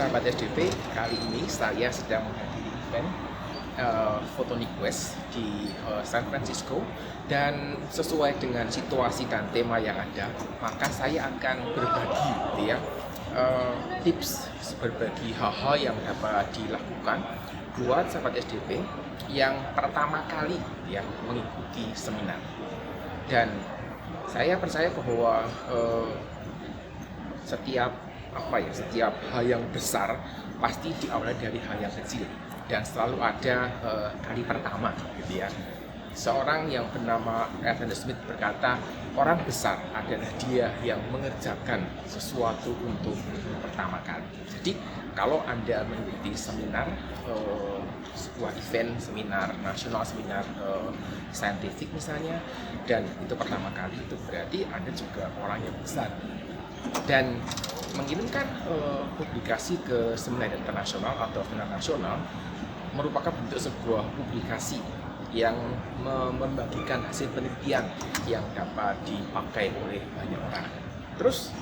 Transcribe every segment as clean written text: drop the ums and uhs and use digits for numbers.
sahabat SDP, kali ini saya sedang menghadiri event Photonic West di San Francisco, dan sesuai dengan situasi dan tema yang ada, maka saya akan berbagi gitu ya, tips, berbagi hal-hal yang dapat dilakukan buat sahabat SDP yang pertama kali ya mengikuti seminar. Dan saya percaya bahwa setiap hal yang besar pasti diawali dari hal yang kecil, dan selalu ada kali pertama gitu ya. Seorang yang bernama Adam Smith berkata, orang besar adalah dia yang mengerjakan sesuatu untuk pertama kali. Jadi kalau Anda mengikuti seminar, sebuah event, seminar nasional, seminar saintifik misalnya, dan itu pertama kali, itu berarti Anda juga orang yang besar. Dan mengirimkan publikasi ke seminar internasional atau seminar nasional merupakan bentuk sebuah publikasi yang membagikan hasil penelitian yang dapat dipakai oleh banyak orang. Terus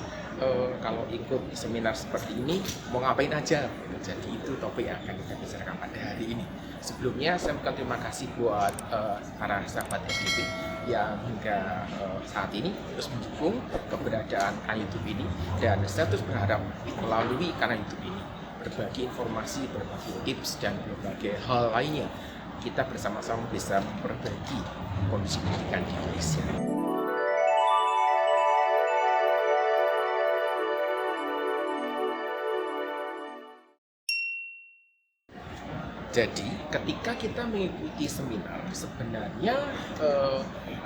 kalau ikut seminar seperti ini mau ngapain aja? Jadi itu topik yang akan kita bicarakan pada hari ini. Sebelumnya saya ucapkan terima kasih buat para sahabat SDP yang hingga saat ini terus mendukung keberadaan kanal YouTube ini, dan saya terus berharap melalui kanal YouTube ini berbagi informasi, berbagi tips, dan berbagai hal lainnya kita bersama-sama bisa memperbaiki kondisi pendidikan di Indonesia. Jadi ketika kita mengikuti seminar, sebenarnya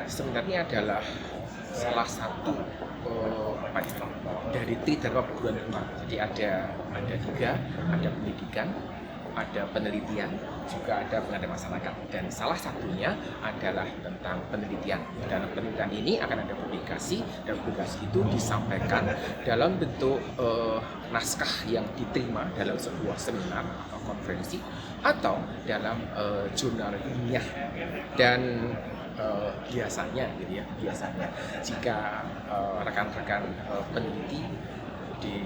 sebenarnya adalah salah satu dari Tridharma Perguruan Tinggi. Jadi ada tiga, ada pendidikan, ada penelitian, juga ada pengabdian masyarakat, dan salah satunya adalah tentang penelitian. Dalam penelitian ini akan ada publikasi, dan publikasi itu disampaikan dalam bentuk naskah yang diterima dalam sebuah seminar atau konferensi, atau dalam jurnal ilmiah. Dan biasanya jika rekan-rekan peneliti di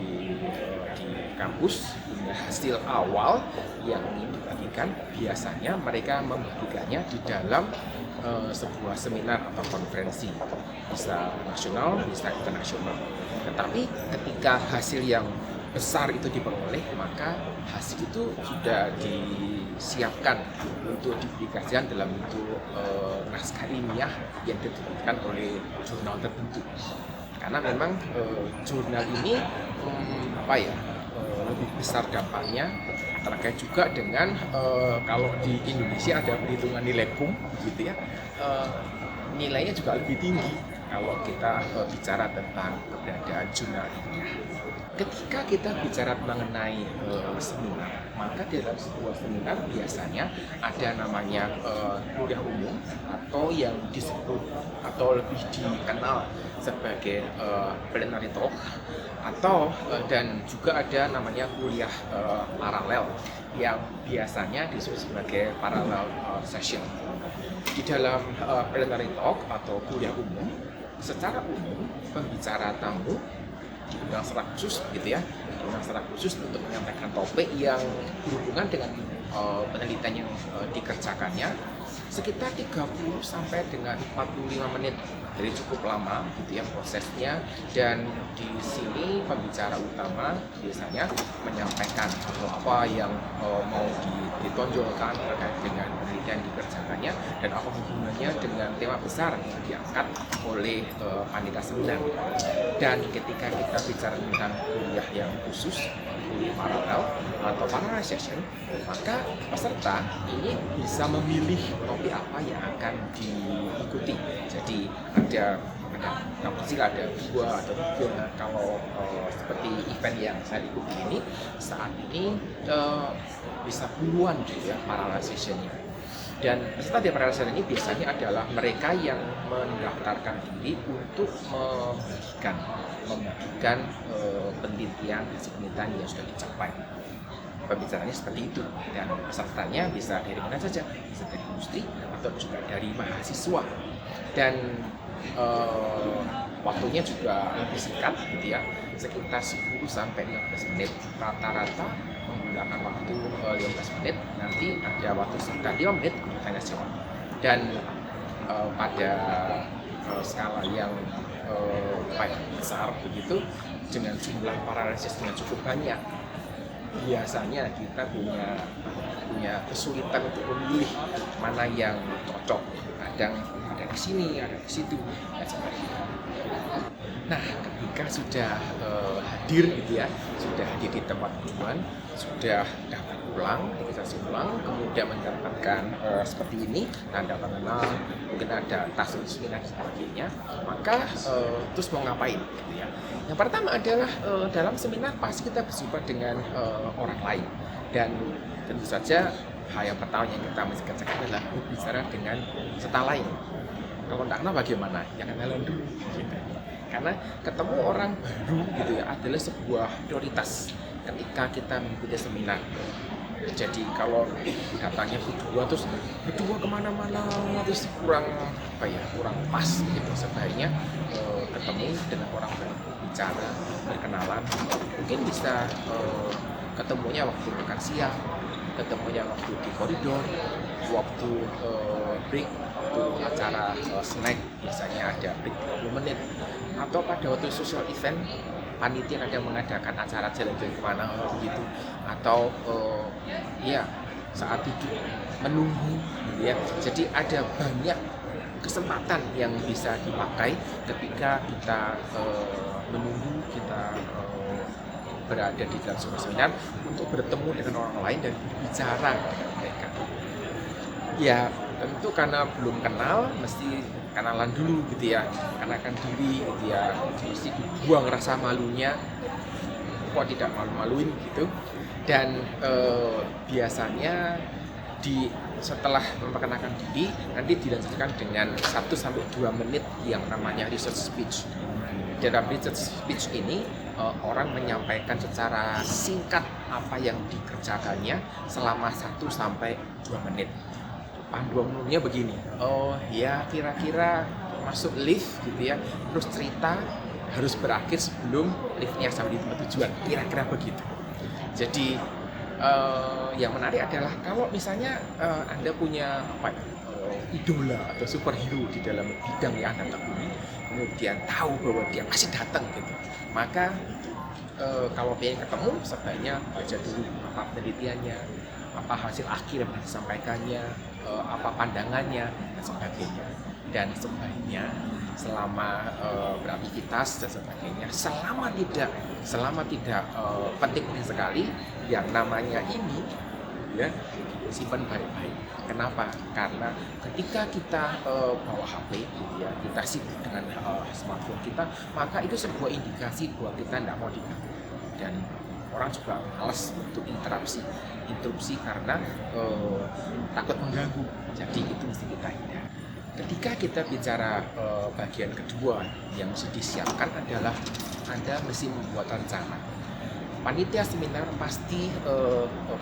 kampus punya hasil awal yang ingin dibagikan, biasanya mereka membagikannya di dalam sebuah seminar atau konferensi, bisa nasional, bisa internasional. Tetapi ketika hasil yang besar itu diperoleh, maka hasil itu sudah disiapkan untuk dipublikasikan dalam bentuk naskah ilmiah yang diterbitkan oleh jurnal tertentu. Karena memang jurnal ini lebih besar dampaknya, terkait juga dengan kalau di Indonesia ada perhitungan nilai PUM gitu ya, nilainya juga lebih tinggi kalau kita bicara tentang keberadaan jurnal ilmiah. Ketika kita bicara mengenai seminar, maka dalam sebuah seminar biasanya ada namanya kuliah umum, atau yang disebut atau lebih dikenal sebagai plenary talk, atau dan juga ada namanya kuliah paralel yang biasanya disebut sebagai parallel session. Di dalam plenary talk atau kuliah umum, secara umum pembicara tamu diundang secara khusus gitu ya, untuk menyampaikan topik yang berhubungan dengan penelitian yang dikerjakannya, sekitar 30 sampai dengan 45 menit. Jadi cukup lama gitu ya prosesnya. Dan di sini pembicara utama biasanya menyampaikan apa yang mau ditonjolkan terkait dengan penelitian dikerjakannya, dan apa hubungannya dengan tema besar yang diangkat oleh panitia seminar. Dan ketika kita bicara tentang kuliah yang khusus, kuliah paralel atau parallel session, maka peserta ini bisa memilih topik apa yang akan diikuti. Jadi ada dua atau tiga. Kalau seperti event yang saya ikuti ini saat ini bisa puluhan gitu ya parallel sessionnya. Dan peserta di parallel session ini biasanya adalah mereka yang mendaftarkan diri untuk membagikan penelitian, hasil penelitian yang sudah dicapai. Pembicaranya seperti itu, dan pesertanya bisa dari mana saja, bisa dari industri atau juga dari mahasiswa. Dan waktunya juga lebih singkat gitu ya, sekitar 10 sampai 15 menit rata-rata menggunakan waktu 15 menit, nanti ada waktu sekitar 5 menit untuk tanya jawab. Dan pada skala yang besar begitu, dengan jumlah paralesis yang cukup banyak, biasanya kita punya kesulitan untuk memilih mana yang cocok. Kadang ada di sini, ada di situ, dan sebagainya. Nah, ketika sudah hadir gitu ya, sudah hadir di tempat duluan, sudah dapat ulang, registrasi ulang, kemudian mendapatkan seperti ini, tanda pengenal, mungkin ada tas seminar dan sebagainya, maka terus mau ngapain gitu ya. Yang pertama adalah dalam seminar pasti kita berjumpa dengan orang lain, dan tentu saja hal yang pertama yang kita mesti kerjakan adalah berbicara dengan peserta lain. Kalau tidak kenal bagaimana? Ya kenalan dulu gitu. Karena ketemu orang baru gitu ya adalah sebuah prioritas ketika kita mengikuti seminar. Jadi kalau datangnya berdua kemana-mana terus kurang pas gitu. Sebaiknya ketemu dengan orang baru, bicara, berkenalan, mungkin bisa ketemunya waktu makan siang, ketemunya waktu di koridor, waktu break, waktu acara snack, biasanya ada break 30 menit, atau pada waktu social event panitia kadang mengadakan acara jalan-jalan kemana begitu, atau saat duduk menunggu ya. Jadi ada banyak kesempatan yang bisa dipakai ketika kita menunggu, kita berada di dalam sebuah seminar untuk bertemu dengan orang lain dan berbicara dengan mereka. Ya tentu karena belum kenal mesti kenalan dulu gitu ya, kenalkan diri gitu ya, mesti dibuang rasa malunya, kok tidak malu-maluin gitu. Dan biasanya setelah memperkenalkan diri nanti dilanjutkan dengan 1-2 menit yang namanya research speech. Dalam research speech ini orang menyampaikan secara singkat apa yang dikerjakannya selama 1-2 menit. Panduan umumnya begini, kira-kira masuk lift gitu ya, terus cerita harus berakhir sebelum liftnya sampai di tempat tujuan, kira-kira begitu. Jadi yang menarik adalah kalau misalnya Anda punya idola atau superhero di dalam bidang yang Anda tekuni, kemudian tahu bahwa dia masih datang gitu, maka kalau pengen ketemu sebaiknya baca dulu apa penelitiannya, apa hasil akhir yang disampaikannya, apa pandangannya dan sebagainya. Dan sebaiknya selama beraktivitas dan sebagainya, selama tidak penting sekali yang namanya ini ya, simpan baik-baik. Kenapa? Karena ketika kita bawa HP ya, kita sibuk dengan smartphone kita, maka itu sebuah indikasi bahwa kita tidak mau diganggu, dan orang juga malas untuk interupsi karena takut mengganggu. Jadi itu mesti kita hindari. Ketika kita bicara bagian kedua yang mesti disiapkan adalah Anda mesti membuat rencana. Panitia seminar pasti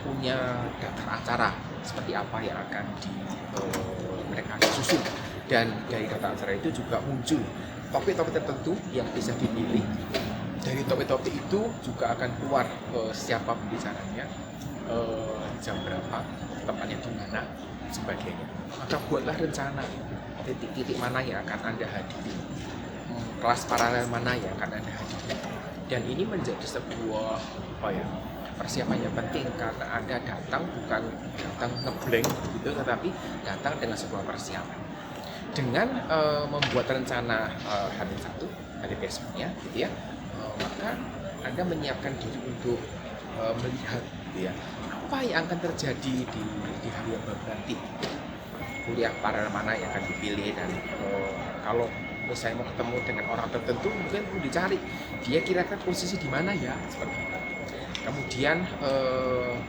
punya daftar acara seperti apa yang akan mereka susun, dan dari daftar acara itu juga muncul topik-topik tertentu yang bisa dipilih. Dari topik-topik itu juga akan keluar siapa pembicaranya, jam berapa, tempatnya di mana, sebagainya. Maka buatlah rencana titik-titik mana yang akan Anda hadiri, kelas paralel mana yang akan Anda hadiri. Dan ini menjadi sebuah persiapan yang penting, karena Anda datang bukan datang ngeblank gitu, tetapi datang dengan sebuah persiapan. Dengan membuat rencana H-1 hari besoknya gitu ya, maka Anda menyiapkan diri untuk melihat gitu ya, apa yang akan terjadi di hari yang baru nanti, kuliah paralel mana yang akan dipilih, dan kalau misalnya mau ketemu dengan orang tertentu mungkin perlu dicari dia kira-kira posisi di mana ya, seperti itu. Kemudian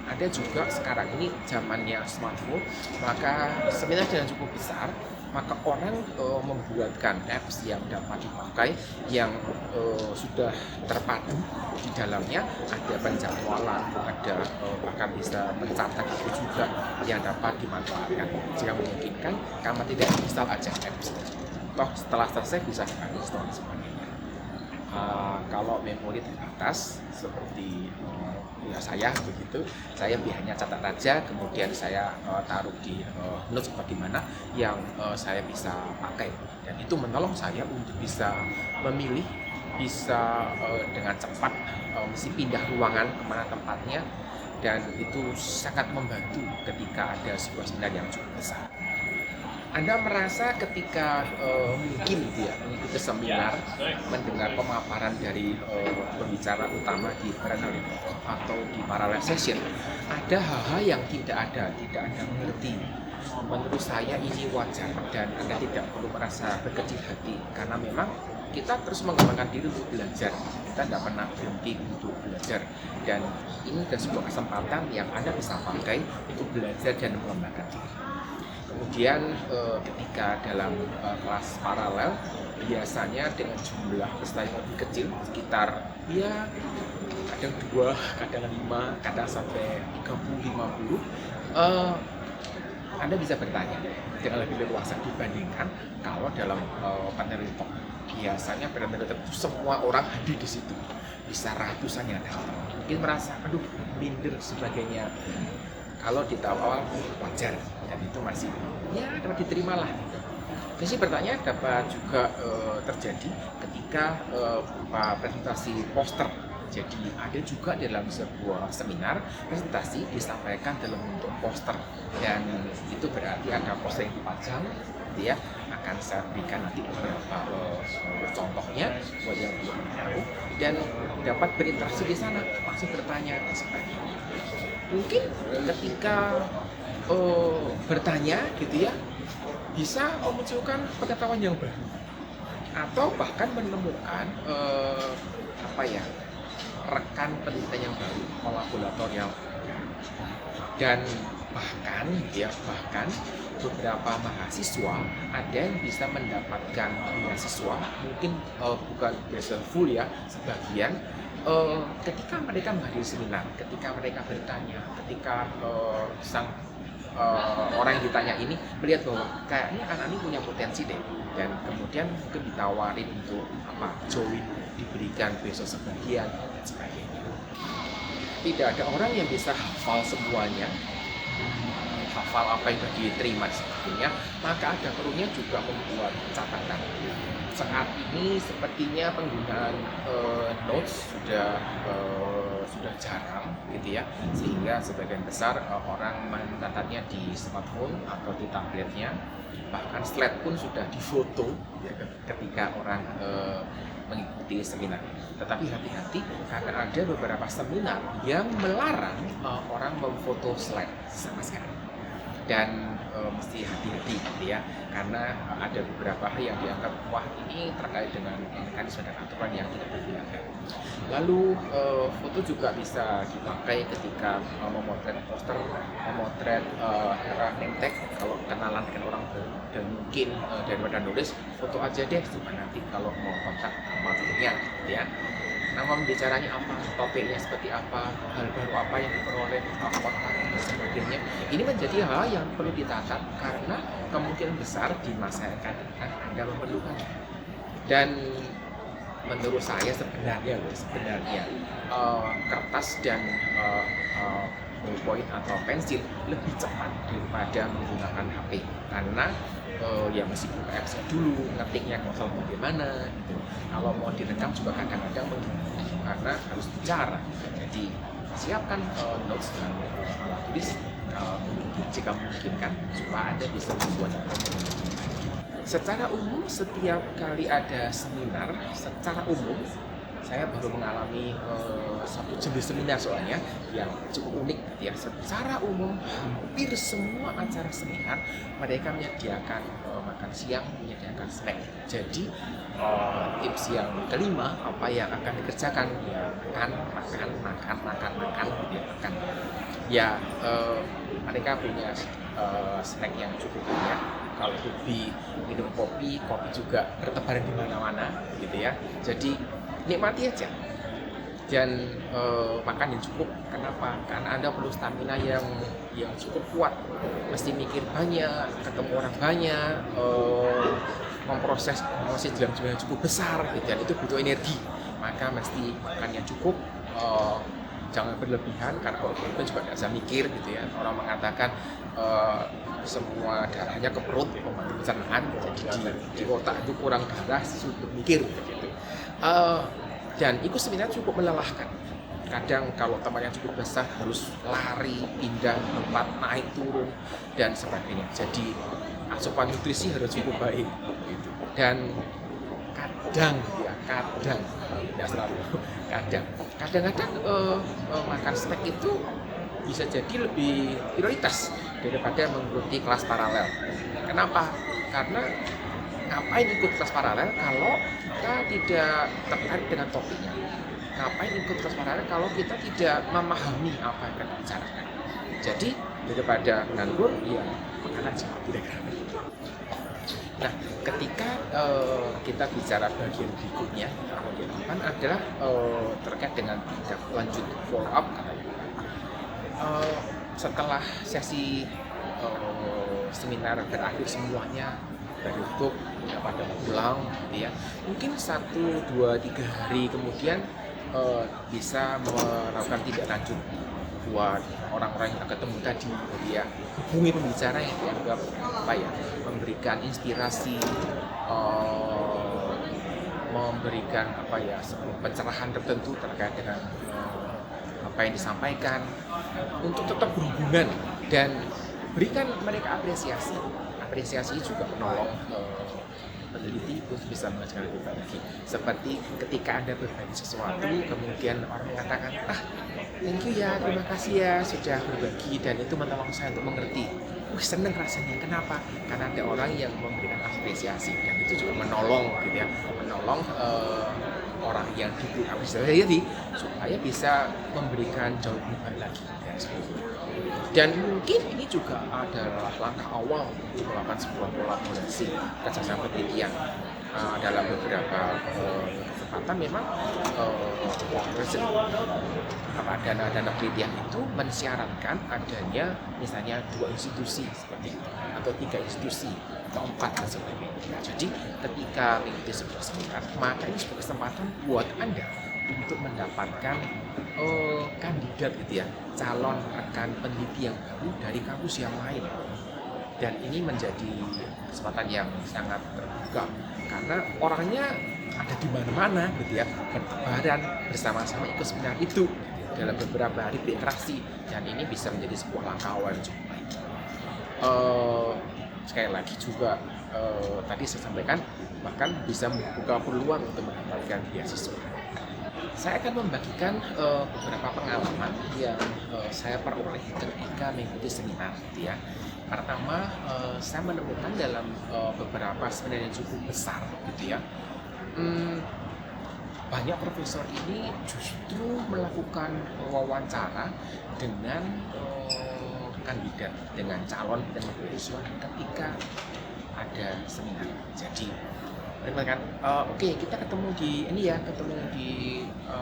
ada juga sekarang ini zamannya smartphone, maka seminar dengan cukup besar, maka orang membuatkan apps yang dapat dipakai, yang sudah terpadu di dalamnya, ada penjadwalan, ada bahkan bisa mencatat itu juga yang dapat dimanfaatkan. Jika memungkinkan, kamu tidak install aja apps, toh setelah selesai bisa uninstall sebagainya. Kalau memori terbatas seperti ya saya begitu, saya biasanya catat aja, kemudian saya taruh di notes bagaimana yang saya bisa pakai, dan itu menolong saya untuk bisa memilih, bisa dengan cepat mesti pindah ruangan kemana tempatnya, dan itu sangat membantu ketika ada sebuah seminar yang cukup besar. Anda merasa ketika mungkin mengikuti seminar, mendengar pemaparan dari pembicara utama di plenary atau di parallel session, ada hal-hal yang tidak ada mengerti. Menurut saya ini wajar, dan Anda tidak perlu merasa berkecil hati, karena memang kita terus mengembangkan diri untuk belajar. Kita tidak pernah berhenti untuk belajar, dan ini adalah sebuah kesempatan yang Anda bisa pakai untuk belajar dan mengembangkan diri. Kemudian ketika dalam kelas paralel, biasanya dengan jumlah peserta yang lebih kecil, sekitar ya kadang 2, kadang 5, kadang sampai 30-50, Anda bisa bertanya dengan lebih leluasa dibandingkan kalau dalam panel talk. Biasanya pada panel talk semua orang hadir di situ, bisa ratusan yang datang. Mungkin merasa aduh minder sebagainya. Kalau di tahap awal wajar, dan itu masih ya dapat diterima lah. Sesi pertanyaan dapat juga terjadi ketika presentasi poster. Jadi ada juga dalam sebuah seminar presentasi disampaikan dalam bentuk poster, dan itu berarti ada poster yang dipajang, ya akan saya berikan nanti beberapa contohnya buat yang belum tahu, dan dapat berinteraksi di sana, langsung bertanya dan sebagainya. Mungkin ketika bertanya gitu ya, bisa memunculkan pengetahuan yang baru, atau bahkan menemukan rekan penelitian yang baru, kolaborator yang baru. Dan bahkan beberapa mahasiswa ada yang bisa mendapatkan beasiswa, mungkin bukan beasiswa full ya, sebagian ketika mereka menghadiri seminar, ketika mereka bertanya, ketika orang yang ditanya ini melihat bahwa kayaknya anak ini punya potensi deh, dan kemudian mungkin ditawarin untuk join, diberikan beasiswa sebagian dan sebagainya. Tidak ada orang yang bisa hafal semuanya, hafal apa yang sudah diterima sebagainya, maka ada perlunya juga membuat catatan. Saat ini sepertinya penggunaan notes sudah jarang gitu ya, sehingga sebagian besar orang mencatatnya di smartphone atau di tabletnya, bahkan slide pun sudah difoto ya, ketika orang mengikuti seminar. Tetapi hati-hati, karena ada beberapa seminar yang melarang orang memfoto slide sama sekali. Dan mesti hati-hati gitu ya, karena ada beberapa hal yang dianggap wah ini terkait dengan mekanisme dan aturan yang tidak berpihak. Lalu foto juga bisa dipakai ketika memotret poster, memotret name tag kalau kenalan dengan orang baru, dan mungkin daripada nulis foto aja deh, supaya nanti kalau mau kontak sama gurunya gitu ya, nama pembicaranya apa, topiknya seperti apa, hal baru apa yang diperoleh, kontak dan sebagainya. Ini menjadi hal yang perlu dicatat, karena kemungkinan besar di masa yang akan datang Anda memerlukan. Dan menurut saya sebenarnya kertas dan ballpoint atau pensil lebih cepat daripada menggunakan HP, karena ya mesti buka apps dulu, ngetiknya konsol bagaimana gitu. Kalau mau direkam juga kadang-kadang mengganggu karena harus bicara. Jadi siapkan notes dan alat tulis jika memungkinkan, supaya Anda bisa membuat. Secara umum, setiap kali ada seminar, secara umum saya baru mengalami satu jenis seminar soalnya yang cukup unik ya. Secara umum hampir semua acara seminar mereka menyediakan makan siang, menyediakan snack. Jadi tips yang kelima, apa yang akan dikerjakan ya makan gitu ya, makan. Ya mereka punya snack yang cukup banyak. Kalau hobi minum kopi juga bertebaran di mana-mana gitu ya. Jadi nikmati aja dan makan yang cukup. Kenapa? Karena Anda perlu stamina yang cukup kuat. Mesti mikir banyak, ketemu orang banyak, memproses emosi dalam jumlah yang cukup besar gitu, dan itu butuh energi. maka mesti makannya cukup, jangan berlebihan karena kalau berlebihan juga nggak bisa mikir gitu ya. Orang mengatakan semua darahnya ke perut membantu pencernaan, jadi di otak itu kurang darah untuk mikir gitu. Dan ikut seminar cukup melelahkan. Kadang kalau temannya cukup besar harus lari, pindah tempat, naik turun dan sebagainya. Jadi asupan nutrisi harus cukup baik gitu. Dan kadang tidak selalu, kadang-kadang makan snack itu bisa jadi lebih prioritas daripada mengikuti kelas paralel. Kenapa? Karena ngapain ikut kelas paralel kalau kita tidak tertarik dengan topiknya? Ngapain ikut kelas paralel kalau kita tidak memahami apa yang akan dibicarakan? Jadi daripada nganggur, ya makan aja, kira-kira. Nah, ketika kita bicara bagian berikutnya, bagian depan adalah terkait dengan tindak lanjut follow up. Setelah sesi seminar berakhir semuanya, dari YouTube pada pulang, gitu ya, mungkin 1, 2, 3 hari kemudian bisa melakukan tindak lanjut buat orang-orang yang ketemu tadi, gitu ya, hubungi pembicara yang dianggap memberikan inspirasi, memberikan pencerahan tertentu terkait dengan apa yang disampaikan, untuk tetap berhubungan dan berikan mereka apresiasi. Apresiasi juga menolong peneliti untuk bisa mengajarkan lebih banyak lagi. Seperti ketika Anda berbagi sesuatu, kemudian orang mengatakan, thank you ya, terima kasih ya sudah berbagi dan itu menolong saya untuk mengerti. Seneng rasanya. Kenapa? Karena ada orang yang memberikan apresiasi dan itu juga menolong, gitu ya, menolong orang yang diberi apresiasi supaya bisa memberikan jauh lebih baik lagi. Dan mungkin ini juga adalah langkah awal untuk melakukan sebuah kolaborasi kerjasama penelitian. Dalam beberapa kesempatan memang dana penelitian itu mensyaratkan adanya misalnya 2 institusi seperti itu, atau 3 institusi, atau 4 dan sebagainya. Jadi ketika mengikuti sebuah seminar, maka ini sebuah kesempatan buat Anda untuk mendapatkan kandidat, gitu ya, calon rekan peneliti yang baru dari kampus yang lain. Dan ini menjadi kesempatan yang sangat terbuka karena orangnya ada di mana-mana, gitu ya, bertebaran bersama-sama ikut seminar itu dalam beberapa hari berinteraksi, dan ini bisa menjadi sebuah langkah awal yang cukup baik. Sekali lagi juga tadi saya sampaikan bahkan bisa membuka peluang untuk mendapatkan beasiswa. Saya akan membagikan beberapa pengalaman yang saya peroleh ketika mengikuti seminar, gitu ya. Pertama, saya menemukan dalam beberapa seminar yang cukup besar, gitu ya, banyak profesor ini justru melakukan wawancara dengan kandidat, dengan calon dan mahasiswa ketika ada seminar. Jadi mereka oke, kita ketemu di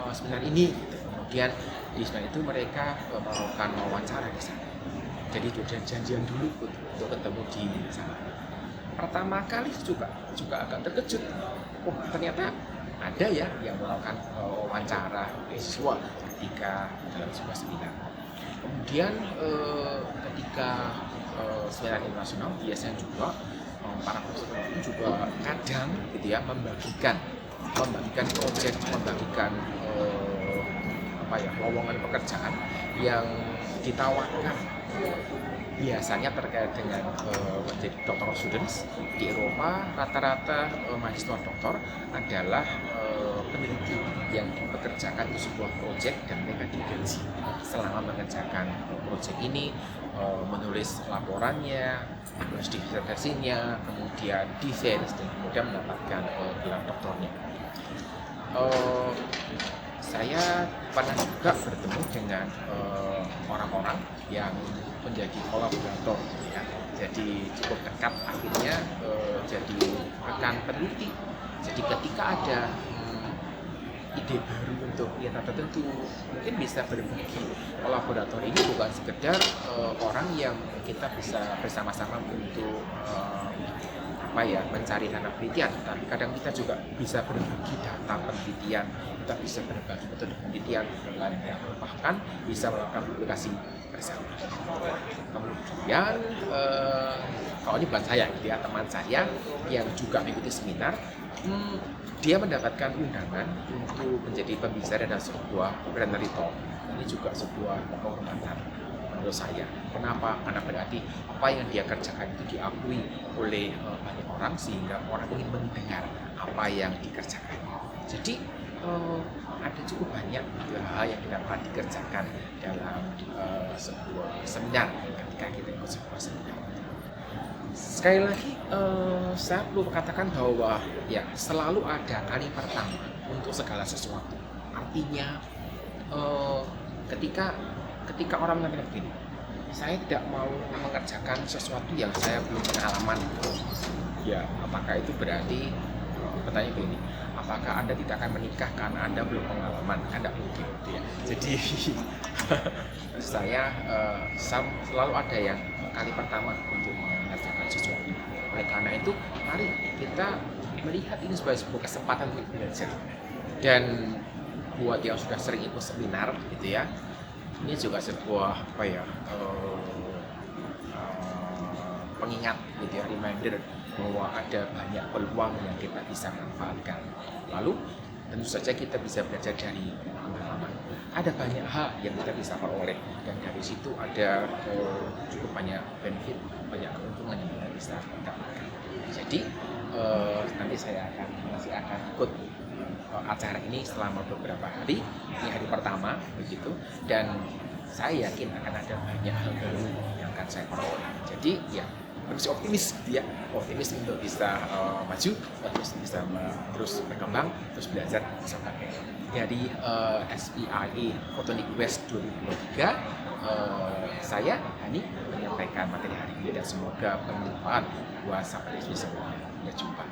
seminar ini, gitu. Kemudian di seminar itu mereka melakukan wawancara di sana. Jadi sudah janjian dulu untuk ketemu di sana. Pertama kali juga agak terkejut. Ternyata ada ya yang melakukan wawancara mahasiswa ketika dalam sebuah seminar. Kemudian ketika seminar internasional biasanya juga para profesor itu juga kadang, gitu ya, membagikan proyek, membagikan lowongan pekerjaan yang ditawarkan, biasanya terkait dengan menjadi doctoral students. Di Eropa rata-rata mahasiswa doktor adalah peneliti yang dipekerjakan di sebuah proyek dan mereka digaji selama mengerjakan proyek ini, menulis laporannya, menulis disertasinya, kemudian defense, dan kemudian mendapatkan gelar doktornya. Saya pernah juga bertemu dengan orang-orang yang menjadi kolaborator, ya. Jadi cukup dekat, akhirnya jadi rekan peneliti. Jadi ketika ada ide baru untuk kegiatan tertentu, mungkin bisa berbagi. Kolaborator ini bukan sekedar orang yang kita bisa bersama-sama untuk mencari dana penelitian, tapi kadang kita juga bisa berbagi data penelitian, kita bisa berbagi metode penelitian, dan bahkan bisa melakukan publikasi bersama. Kemudian kalau ini bukan saya, dia teman saya yang juga mengikuti seminar, dia mendapatkan undangan untuk menjadi pembicara dalam sebuah plenary talk. Ini juga sebuah kehormatan menurut saya. Kenapa? Karena berarti apa yang dia kerjakan itu diakui oleh banyak orang, sehingga orang ingin mendengar apa yang dikerjakan. Jadi ada cukup banyak hal yang dapat dikerjakan dalam sebuah seminar ketika kita ikut sebuah seminar. Sekali lagi saya perlu katakan bahwa ya selalu ada kali pertama untuk segala sesuatu. Artinya ketika orang mengatakan begini, saya tidak mau mengerjakan sesuatu yang saya belum pengalaman, ya apakah itu berarti bertanya begini, apakah Anda tidak akan menikah karena Anda belum pengalaman? Anda mungkin gitu ya. Jadi saya selalu ada yang kali pertama untuk mengerjakan sesuatu. Oleh karena itu, mari kita melihat ini sebagai sebuah kesempatan untuk belajar. Dan buat yang sudah sering ikut seminar gitu ya, ini juga sebuah pengingat gitu ya, reminder bahwa ada banyak peluang yang kita bisa manfaatkan. Lalu tentu saja kita bisa belajar dari pengalaman. Ada banyak hal yang kita bisa peroleh, dan dari situ ada cukup banyak benefit, banyak keuntungan yang kita bisa dapatkan. Jadi nanti saya masih akan ikut acara ini selama beberapa hari. Ini hari pertama begitu, dan saya yakin akan ada banyak hal baru yang akan saya peroleh. Jadi ya harus optimis gitu ya, optimis untuk bisa maju, terus bisa terus berkembang, terus belajar sebagai dari SPIA Photonic West 2023. Saya Hani menyampaikan materi hari ini, dan semoga bermanfaat buat sahabat semua. Sampai jumpa.